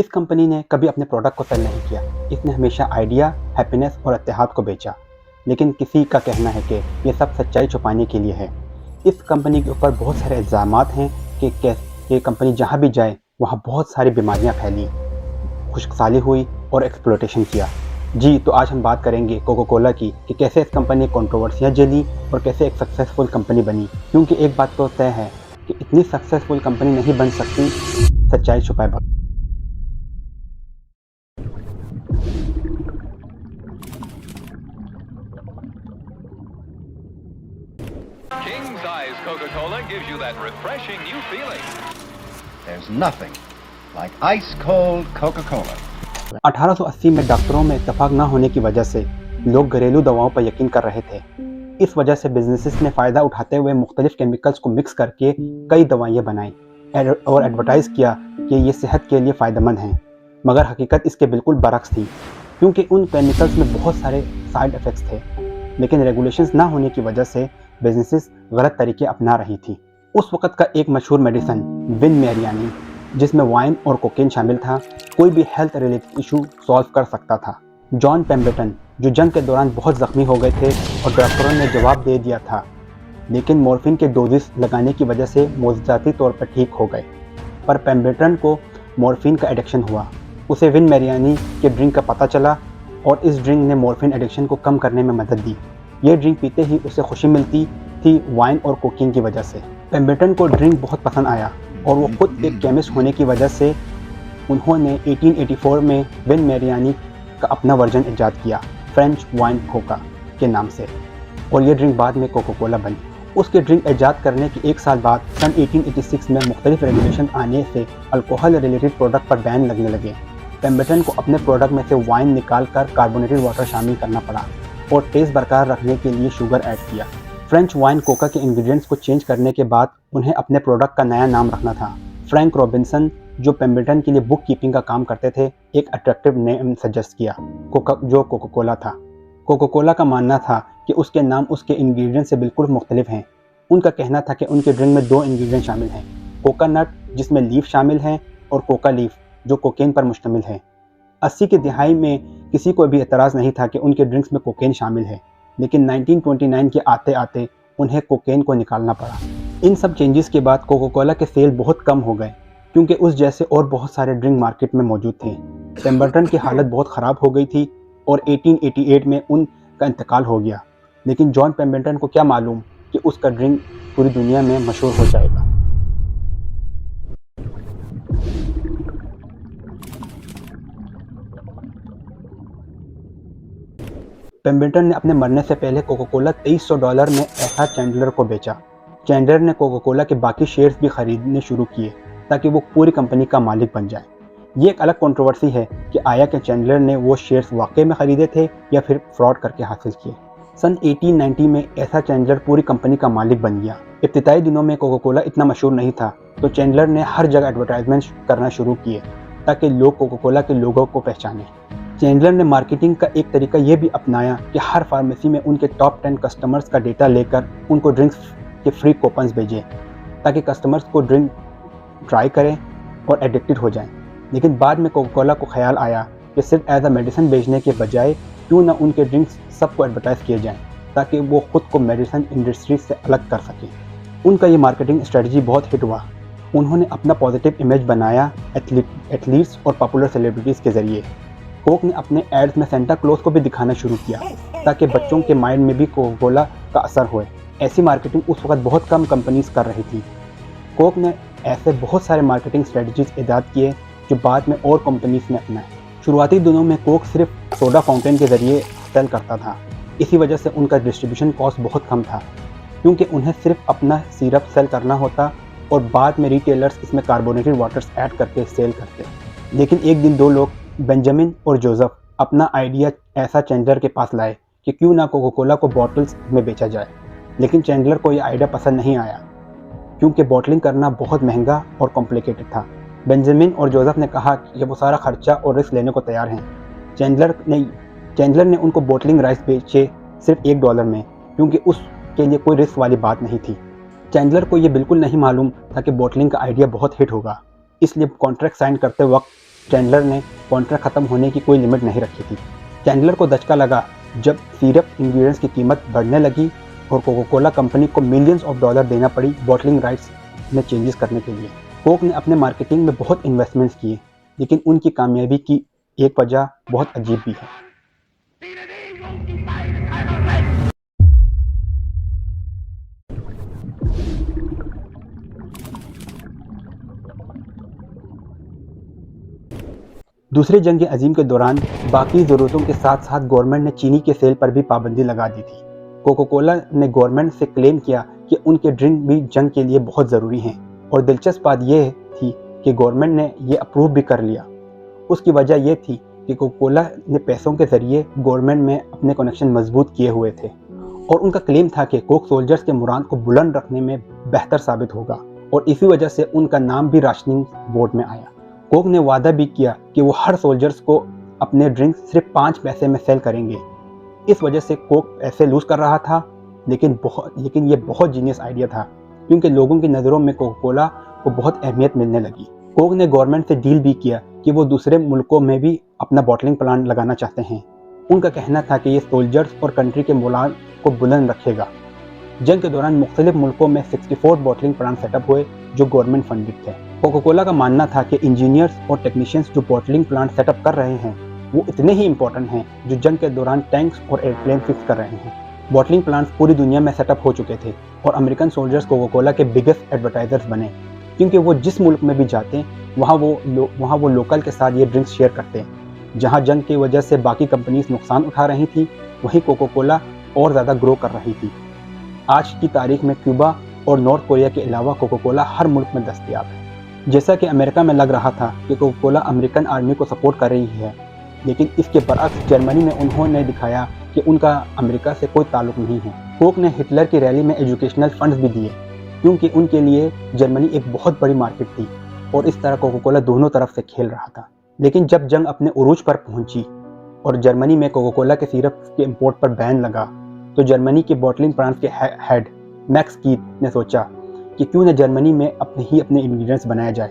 इस कंपनी ने कभी अपने प्रोडक्ट को सेल नहीं किया। इसने हमेशा आइडिया, हैप्पीनेस और इत्तेहाद को बेचा। लेकिन किसी का कहना है कि ये सब सच्चाई छुपाने के लिए है। इस कंपनी के ऊपर बहुत सारे इल्ज़ामात हैं कि ये कंपनी जहाँ भी जाए वहाँ बहुत सारी बीमारियाँ फैली, खुशकसाली हुई और एक्सप्लॉयटेशन किया। जी, तो आज हम बात करेंगे कोका कोला की कि कैसे इस कंपनी ने कंट्रोवर्सियाँ झेली और कैसे एक सक्सेसफुल कंपनी बनी। क्योंकि एक बात तो तय है कि इतनी सक्सेसफुल कंपनी नहीं बन सकती सच्चाई छुपाए बगैर। King size Coca-Cola gives you that refreshing new feeling. There's nothing like ice cold Coca-Cola. 1880 में डॉक्टरों में इत्तेफाक न होने की वजह से लोग घरेलू दवाओं पर यकीन कर रहे थे। इस वजह से बिजनेसेस ने फ़ायदा उठाते हुए मुख्तलिफ केमिकल्स को मिक्स करके कई दवाइयाँ बनाई और एडवर्टाइज़ किया कि ये सेहत के लिए फ़ायदेमंद हैं। मगर हकीकत इसके बिल्कुल बरक्स थी, क्योंकि उन केमिकल्स में बहुत सारे साइड इफ़ेक्ट्स थे। लेकिन रेगुलेशंस ना होने की वजह से बिजनेसेस गलत तरीके अपना रही थी। उस वक़्त का एक मशहूर मेडिसिन विन मेरियानी, जिसमें वाइन और कोकेन शामिल था, कोई भी हेल्थ रिलेटेड इशू सॉल्व कर सकता था। जॉन पेम्बरटन, जो जंग के दौरान बहुत ज़ख्मी हो गए थे और डॉक्टरों ने जवाब दे दिया था, लेकिन मॉर्फिन के डोजेस लगाने की वजह से मोज़ाती तौर पर ठीक हो गए। पर पेम्बरटन को मॉर्फिन का एडिक्शन हुआ। उसे विन मेरियानी के ड्रिंक का पता चला और इस ड्रिंक ने मॉर्फिन एडिक्शन को कम करने में मदद दी। ये ड्रिंक पीते ही उसे खुशी मिलती थी वाइन और कोकीन की वजह से। पेम्बरटन को ड्रिंक बहुत पसंद आया और वो खुद एक केमिस्ट होने की वजह से उन्होंने 1884 में विन मेरियानी का अपना वर्जन ईजाद किया, फ्रेंच वाइन कोका के नाम से, और ये ड्रिंक बाद में कोका कोला बनी। उसके ड्रिंक ईजाद करने के एक साल बाद सन 1886 में मुख्तलिफ रेगुलेशन आने से अल्कोहल रिलेटेड प्रोडक्ट पर बैन लगने लगे। पेम्बरटन को अपने प्रोडक्ट में से वाइन निकाल कर कार्बोनेटेड वाटर शामिल करना पड़ा और टेस्ट बरकरार रखने के लिए शुगर ऐड किया। फ्रेंच वाइन कोका के इंग्रेडिएंट्स को चेंज करने के बाद उन्हें अपने प्रोडक्ट का नया नाम रखना था। फ्रैंक रॉबिन्सन, जो पेम्बरटन के लिए बुक कीपिंग का काम करते थे, एक अट्रैक्टिव नेम सजेस्ट किया, जो कोका कोला था। कोका कोला का मानना था कि उसके नाम उसके इंग्रेडिएंट से बिल्कुल मुख्तलिफ हैं। उनका कहना था कि उनके ड्रिंक में 2 इंग्रेडिएंट शामिल हैं, कोकोनट जिसमें लीफ शामिल हैं और कोका लीफ जो कोकेन पर मुश्तमिल है। 80 की दहाई में किसी को भी एतराज़ नहीं था कि उनके ड्रिंक्स में कोकेन शामिल है, लेकिन 1929 के आते आते उन्हें कोकेन को निकालना पड़ा। इन सब चेंजेस के बाद कोका कोला के सेल बहुत कम हो गए, क्योंकि उस जैसे और बहुत सारे ड्रिंक मार्केट में मौजूद थे। पेम्बरटन की हालत बहुत ख़राब हो गई थी और 1888 में उनका इंतकाल हो गया। लेकिन जॉन पेम्बरटन को क्या मालूम कि उसका ड्रिंक पूरी दुनिया में मशहूर हो जाएगा। पेम्बरटन ने अपने मरने से पहले कोका कोला $2300 में एसा चैंडलर को बेचा। चैंडलर ने कोका कोला के बाकी शेयर्स भी खरीदने शुरू किए ताकि वो पूरी कंपनी का मालिक बन जाए। ये एक अलग कंट्रोवर्सी है कि आया कि चैंडलर ने वो शेयर्स वाकई में खरीदे थे या फिर फ्रॉड करके हासिल किए। सन 1890 में ऐसा चैंडलर पूरी कंपनी का मालिक बन गया। इब्तिदाई दिनों में कोका कोला इतना मशहूर नहीं था, तो चैंडलर ने हर जगह एडवर्टाइजमेंट करना शुरू किए ताकि लोग कोका कोला के लोगों को पहचानें। चैंडलर ने मार्केटिंग का एक तरीका ये भी अपनाया कि हर फार्मेसी में उनके टॉप 10 कस्टमर्स का डेटा लेकर उनको ड्रिंक्स के फ्री कूपन्स भेजे ताकि कस्टमर्स को ड्रिंक ट्राई करें और एडिक्टेड हो जाएं। लेकिन बाद में कोका कोला को ख्याल आया कि सिर्फ एज अ मेडिसिन बेचने के बजाय क्यों ना उनके ड्रिंक्स सबको एडवर्टाइज़ किए जाएं ताकि वो खुद को मेडिसिन इंडस्ट्री से अलग कर सकें। उनका ये मार्केटिंग स्ट्रेटजी बहुत हिट हुआ। उन्होंने अपना पॉजिटिव इमेज बनाया एथलीट्स और पॉपुलर सेलिब्रिटीज़ के ज़रिए। कोक ने अपने एड्स में सेंटा क्लॉज को भी दिखाना शुरू किया ताकि बच्चों के माइंड में भी कोका कोला का असर होए। ऐसी मार्केटिंग उस वक्त बहुत कम कंपनीज कर रही थी। कोक ने ऐसे बहुत सारे मार्केटिंग स्ट्रेटजीज ईजाद किए जो बाद में और कंपनीज ने अपनाए। शुरुआती दिनों में कोक सिर्फ सोडा फाउंटेन के ज़रिए सेल करता था। इसी वजह से उनका डिस्ट्रीब्यूशन कॉस्ट बहुत कम था, क्योंकि उन्हें सिर्फ अपना सिरप सेल करना होता और बाद में रिटेलर्स इसमें कार्बोनेटेड वाटर्स ऐड करके सेल करते। लेकिन एक दिन 2 लोग, बेंजामिन और जोसेफ, अपना आइडिया ऐसा चैंडलर के पास लाए कि क्यों ना कोका कोला को बॉटल्स में बेचा जाए। लेकिन चैंडलर को यह आइडिया पसंद नहीं आया, क्योंकि बॉटलिंग करना बहुत महंगा और कॉम्प्लिकेटेड था। बेंजामिन और जोसेफ ने कहा कि वो सारा खर्चा और रिस्क लेने को तैयार हैं। चैंडलर ने उनको बॉटलिंग राइट्स बेचे सिर्फ $1 में, क्योंकि उसके लिए कोई रिस्क वाली बात नहीं थी। चैंडलर को ये बिल्कुल नहीं मालूम था कि बॉटलिंग का आइडिया बहुत हिट होगा, इसलिए कॉन्ट्रैक्ट साइन करते वक्त चैंडलर ने कॉन्ट्रैक्ट खत्म होने की कोई लिमिट नहीं रखी थी। चैंडलर को धचका लगा जब सिरप इंग्रेडिएंट्स की कीमत बढ़ने लगी और कोका कोला कंपनी को मिलियंस ऑफ डॉलर देना पड़ी बॉटलिंग राइट्स में चेंजेस करने के लिए। कोक ने अपने मार्केटिंग में बहुत इन्वेस्टमेंट्स किए, लेकिन उनकी कामयाबी की एक वजह बहुत अजीब भी है। दूसरी जंग अजीम के दौरान बाकी ज़रूरतों के साथ साथ गवर्नमेंट ने चीनी के सेल पर भी पाबंदी लगा दी थी। कोका कोला ने गवर्नमेंट से क्लेम किया कि उनके ड्रिंक भी जंग के लिए बहुत ज़रूरी हैं, और दिलचस्प बात यह थी कि गवर्नमेंट ने ये अप्रूव भी कर लिया। उसकी वजह यह थी कि कोका कोला ने पैसों के ज़रिए गवर्नमेंट में अपने कनेक्शन मजबूत किए हुए थे, और उनका क्लेम था कि कोक सोल्जर्स के मुराद को बुलंद रखने में बेहतर साबित होगा, और इसी वजह से उनका नाम भी राशनिंग बोर्ड में आया। कोक ने वादा भी किया कि वो हर सोल्जर्स को अपने ड्रिंक सिर्फ 5 पैसे में सेल करेंगे। इस वजह से कोक पैसे लूज कर रहा था, लेकिन ये बहुत जीनियस आइडिया था, क्योंकि लोगों की नज़रों में कोका कोला को बहुत अहमियत मिलने लगी। कोक ने गवर्नमेंट से डील भी किया कि वो दूसरे मुल्कों में भी अपना बॉटलिंग प्लांट लगाना चाहते हैं। उनका कहना था कि ये सोल्जर्स और कंट्री के मुलाज को बुलंद रखेगा। जंग के दौरान मुख्तलिफ मुल्कों में 64 बॉटलिंग प्लांट सेटअप हुए जो गवर्नमेंट फंडेड थे। कोका कोला का मानना था कि इंजीनियर्स और टेक्नीशियंस जो बॉटलिंग प्लांट सेटअप कर रहे हैं वो इतने ही इंपॉर्टेंट हैं जो जंग के दौरान टैंक्स और एयरप्लेन फिक्स कर रहे हैं। बॉटलिंग प्लांट्स पूरी दुनिया में सेटअप हो चुके थे, और अमेरिकन सोल्जर्स कोका कोला के बिगेस्ट एडवर्टाइजर्स बने, क्योंकि वो जिस मुल्क में भी जाते वहाँ वो लोकल के साथ ये ड्रिंक्स शेयर करते। जहाँ जंग की वजह से बाकी कंपनीज नुकसान उठा रही थी, वहीं कोका कोला और ज़्यादा ग्रो कर रही थी। आज की तारीख में क्यूबा और नॉर्थ कोरिया के अलावा कोका कोला हर मुल्क में दस्तयाब है। जैसा कि अमेरिका में लग रहा था कि कोका कोला अमेरिकन आर्मी को सपोर्ट कर रही है, लेकिन इसके बरअक्स जर्मनी में उन्होंने दिखाया कि उनका अमेरिका से कोई ताल्लुक नहीं है। कोक ने हिटलर की रैली में एजुकेशनल फंड्स भी दिए, क्योंकि उनके लिए जर्मनी एक बहुत बड़ी मार्केट थी, और इस तरह कोका कोला दोनों तरफ से खेल रहा था। लेकिन जब जंग अपने उरूज पर पहुंची और जर्मनी में कोका कोला के सिरप के इंपोर्ट पर बैन लगा, तो जर्मनी के बॉटलिंग प्लांट के हेड मैक्स कीथ ने सोचा कि क्यों न जर्मनी में अपने इंग्रेडिएंट्स बनाया जाए।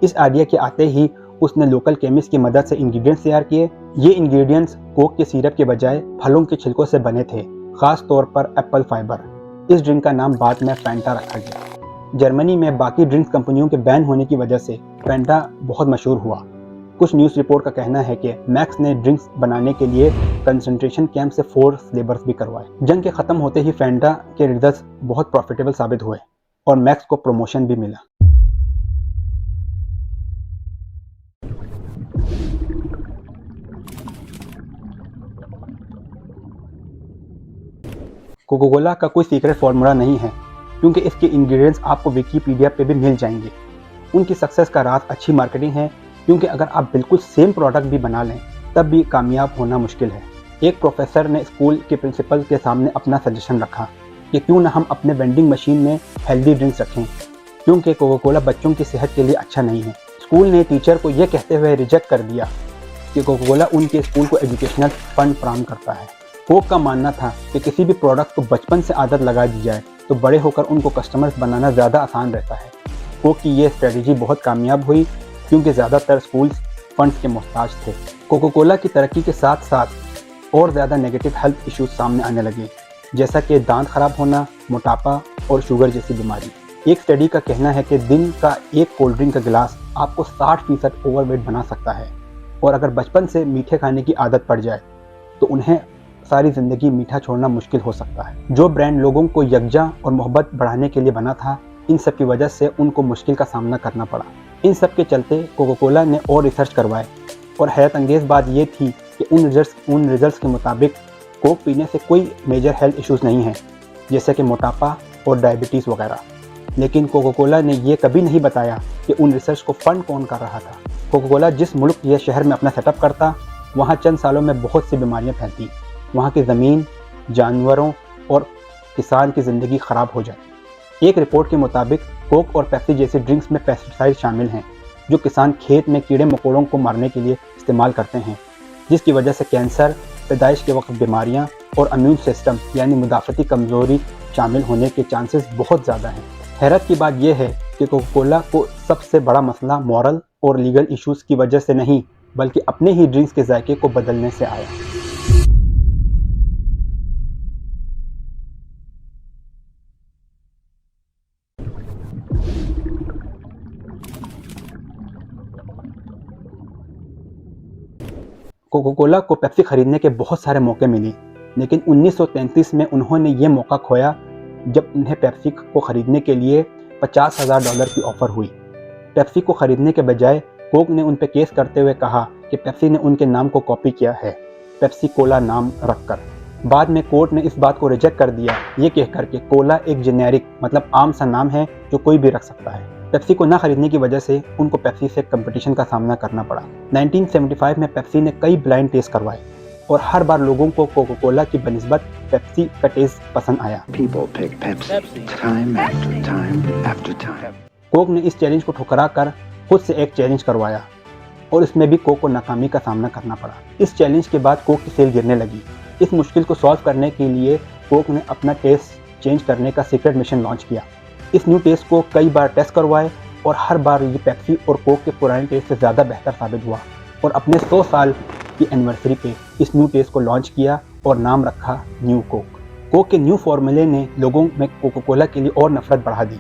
इस आइडिया के आते ही उसने लोकल केमिस्ट की मदद से इंग्रेडिएंट्स तैयार किए। ये इंग्रेडिएंट्स कोक के सिरप के बजाय फलों के छिलकों से बने थे, खास तौर पर एप्पल फाइबर। इस ड्रिंक का नाम बाद में फैंटा रखा गया। जर्मनी में बाकी ड्रिंक्स कंपनियों के बैन होने की वजह से फैंटा बहुत मशहूर हुआ। कुछ न्यूज़ रिपोर्ट का कहना है कि मैक्स ने ड्रिंक्स बनाने के लिए कंसंट्रेशन कैंप से फोर्स लेबर्स भी करवाए। जंग के ख़त्म होते ही फैंटा के रिजल्ट्स बहुत प्रॉफिटेबल साबित हुए और मैक्स को प्रमोशन भी मिला। कोका कोला का कोई सीक्रेट फार्मूला नहीं है, क्योंकि इसके इंग्रेडिएंट्स आपको विकीपीडिया पे भी मिल जाएंगे। उनकी सक्सेस का राज अच्छी मार्केटिंग है, क्योंकि अगर आप बिल्कुल सेम प्रोडक्ट भी बना लें तब भी कामयाब होना मुश्किल है। एक प्रोफेसर ने स्कूल के प्रिंसिपल के सामने अपना सजेशन रखा कि क्यों ना हम अपने वेंडिंग मशीन में हेल्दी ड्रिंक्स रखें, क्योंकि कोका कोला बच्चों की सेहत के लिए अच्छा नहीं है। स्कूल ने टीचर को यह कहते हुए रिजेक्ट कर दिया कि कोका कोला उनके स्कूल को एजुकेशनल फंड फराहम करता है। कोक का मानना था कि किसी भी प्रोडक्ट को बचपन से आदत लगा दी जाए तो बड़े होकर उनको कस्टमर्स बनाना ज़्यादा आसान रहता है। कोक की ये स्ट्रेटजी बहुत कामयाब हुई, क्योंकि ज़्यादातर स्कूल्स फंड्स के मोहताज थे। कोका कोला की तरक्की के साथ साथ और ज़्यादा नेगेटिव हेल्थ इश्यूज सामने आने लगे, जैसा कि दांत खराब होना, मोटापा और शुगर जैसी बीमारी। एक स्टडी का कहना है कि दिन का एक कोल्ड ड्रिंक का गिलास आपको 60% ओवरवेट बना सकता है, और अगर बचपन से मीठे खाने की आदत पड़ जाए तो उन्हें सारी ज़िंदगी मीठा छोड़ना मुश्किल हो सकता है। जो ब्रांड लोगों को यकजा और मोहब्बत बढ़ाने के लिए बना था, इन सब की वजह से उनको मुश्किल का सामना करना पड़ा। इन सब के चलते कोका कोला ने और रिसर्च करवाए, और हैरत अंगेज़ बात ये थी कि उन रिजल्ट्स के मुताबिक कोक पीने से कोई मेजर हेल्थ इश्यूज़ नहीं हैं, जैसे कि मोटापा और डायबिटीज़ वगैरह। लेकिन कोका कोला ने यह कभी नहीं बताया कि उन रिसर्च को फंड कौन कर रहा था। कोका कोला जिस मुल्क या शहर में अपना सेटअप करता, वहाँ चंद सालों में बहुत सी बीमारियाँ फैलती, वहाँ की ज़मीन, जानवरों और किसान की ज़िंदगी ख़राब हो जाती। एक रिपोर्ट के मुताबिक कोक और पेप्सी जैसी ड्रिंक्स में पेस्टिसाइड शामिल हैं, जो किसान खेत में कीड़े मकोड़ों को मारने के लिए इस्तेमाल करते हैं, जिसकी वजह से कैंसर, पैदाइश के वक्त बीमारियां और इम्यून सिस्टम यानी मुदाफ़ती कमज़ोरी शामिल होने के चांसेस बहुत ज़्यादा हैं। हैरत की बात यह है कि कोका कोला को सबसे बड़ा मसला मॉरल और लीगल इश्यूज की वजह से नहीं, बल्कि अपने ही ड्रिंक्स के जायके को बदलने से आया। कोका कोला को पेप्सी खरीदने के बहुत सारे मौके मिले, लेकिन 1933 में उन्होंने ये मौका खोया जब उन्हें पेप्सी को खरीदने के लिए $50,000 की ऑफर हुई। पेप्सी को खरीदने के बजाय कोक ने उन पर केस करते हुए कहा कि पेप्सी ने उनके नाम को कॉपी किया है, पेप्सी कोला नाम रखकर। बाद में कोर्ट ने इस बात को रिजेक्ट कर दिया, ये कहकर के कोला एक जेनेरिक मतलब आम सा नाम है जो कोई भी रख सकता है। पेप्सी को ना खरीदने की वजह से उनको पेप्सी से कंपटीशन का सामना करना पड़ा। 1975 में पेप्सी ने कई ब्लाइंड टेस्ट करवाए और हर बार लोगों को कोका कोला की बनिस्बत पेप्सी का टेस्ट पसंद आया। People pick Pepsi time after time after time. Coke ने इस चैलेंज को ठुकरा कर खुद से एक चैलेंज करवाया और इसमें भी कोक को नाकामी का सामना करना पड़ा। इस चैलेंज के बाद कोक की सेल गिरने लगी। इस मुश्किल को सॉल्व करने के लिए कोक ने अपना टेस्ट चेंज करने का सीक्रेट मिशन लॉन्च किया। इस न्यू टेस्ट को कई बार टेस्ट करवाए और हर बार ये पेप्सी और कोक के पुराने टेस्ट से ज़्यादा बेहतर साबित हुआ और अपने 100 साल की एनिवर्सरी पे इस न्यू टेस्ट को लॉन्च किया और नाम रखा न्यू कोक। कोक के न्यू फॉर्मूले ने लोगों में कोका कोला के लिए और नफरत बढ़ा दी।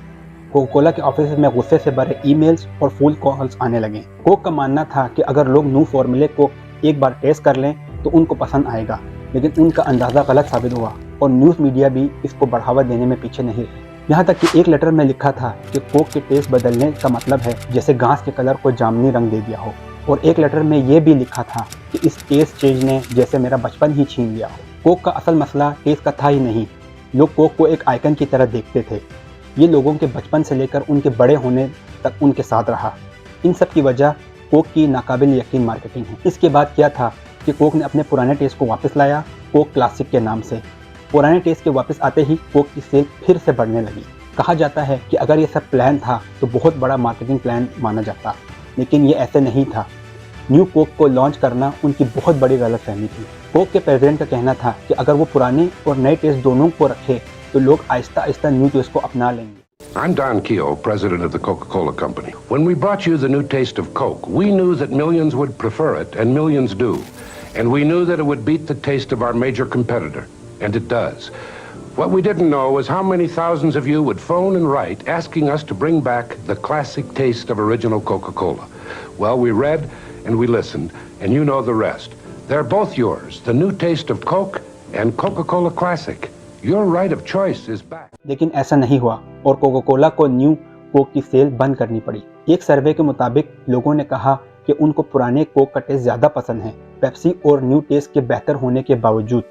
कोका कोला के ऑफिस में गुस्से से भरे ईमेल्स और फोन कॉल्स आने लगे। कोक का मानना था कि अगर लोग न्यू फॉर्मूले को एक बार टेस्ट कर लें तो उनको पसंद आएगा, लेकिन उनका अंदाज़ा गलत साबित हुआ और न्यूज़ मीडिया भी इसको बढ़ावा देने में पीछे नहीं रही। यहाँ तक कि एक लेटर में लिखा था कि कोक के टेस्ट बदलने का मतलब है जैसे घास के कलर को जामुनी रंग दे दिया हो, और एक लेटर में ये भी लिखा था कि इस टेस्ट चेंज ने जैसे मेरा बचपन ही छीन लिया हो। कोक का असल मसला टेस्ट का था ही नहीं, लोग कोक को एक आइकन की तरह देखते थे। ये लोगों के बचपन से लेकर उनके बड़े होने तक उनके साथ रहा। इन सब की वजह कोक की नाकाबिल यकीन मार्केटिंग है। इसके बाद क्या था कि कोक ने अपने पुराने टेस्ट को वापस लाया, कोक क्लासिक के नाम से। पुराने टेस्ट के वापस आते ही कोक की सेल फिर से बढ़ने लगी। कहा जाता है कि अगर ये सब प्लान था तो बहुत बड़ा मार्केटिंग प्लान माना जाता, लेकिन ये ऐसे नहीं था। न्यू कोक को लॉन्च करना उनकी बहुत बड़ी गलतफहमी थी। कोक के प्रेसिडेंट का कहना था कि अगर वो पुराने और नए टेस्ट दोनों को रखे तो लोग आहिस्ता आहिस्ता न्यू टेस्ट को अपना लेंगे। I'm Don Keogh, president of the Coca-Cola Company. When we brought you the new taste of Coke, we knew that millions would prefer it, and millions do. And we knew that it would beat the taste of our major competitor, and it does. What we didn't know was how many thousands of you would phone and write asking us to bring back the classic taste of original Coca-Cola. Well, we read and we listened, and you know the rest. They're both yours, the new taste of Coke and Coca-Cola Classic. Your right of choice is back. लेकिन ऐसा नहीं हुआ और Coca Cola को new Coke की cell बंद करनी पड़ी। एक सर्वे के मुताबिक लोगों ने कहा कि उनको पुराने कोक का टेस्ट ज़्यादा पसंद है पेप्सी और न्यू टेस्ट के बेहतर होने के बावजूद,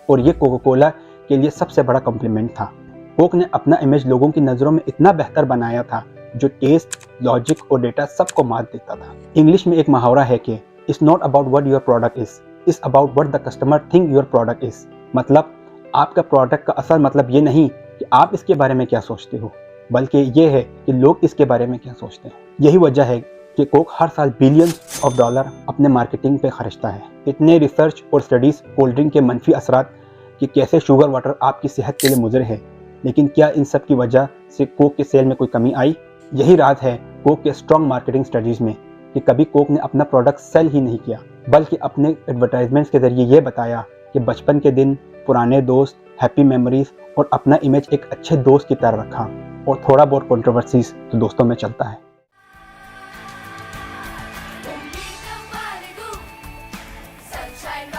और ये कोका कोला के लिए सबसे बड़ा कॉम्प्लीमेंट था। कोक ने अपना इमेज लोगों की नज़रों में इतना बेहतर बनाया था जो टेस्ट, लॉजिक और डेटा सबको मात देता था। इंग्लिश में एक मुहावरा है कि it's not about what your product is, it's about what the customer think your product is. मतलब आपका प्रोडक्ट का असल मतलब ये नहीं कि आप इसके बारे में क्या सोचते हो, बल्कि ये है कि लोग इसके बारे में क्या सोचते हैं। यही वजह है कि कोक हर साल बिलियंस ऑफ डॉलर अपने मार्केटिंग पे खर्चता है। इतने रिसर्च और स्टडीज़ कोल्ड ड्रिंक के मनफी असरात कि कैसे शुगर वाटर आपकी सेहत के लिए मुज़र है, लेकिन क्या इन सब की वजह से कोक के सेल में कोई कमी आई? यही राज है कोक के स्ट्रॉन्ग मार्केटिंग स्ट्रेटजीज में कि कभी कोक ने अपना प्रोडक्ट सेल ही नहीं किया, बल्कि अपने एडवर्टाइजमेंट्स के जरिए ये बताया कि बचपन के दिन, पुराने दोस्त, हैप्पी मेमोरीज और अपना इमेज एक अच्छे दोस्त की तरह रखा। और थोड़ा बहुत कंट्रोवर्सीज तो दोस्तों में चलता है। Sunshine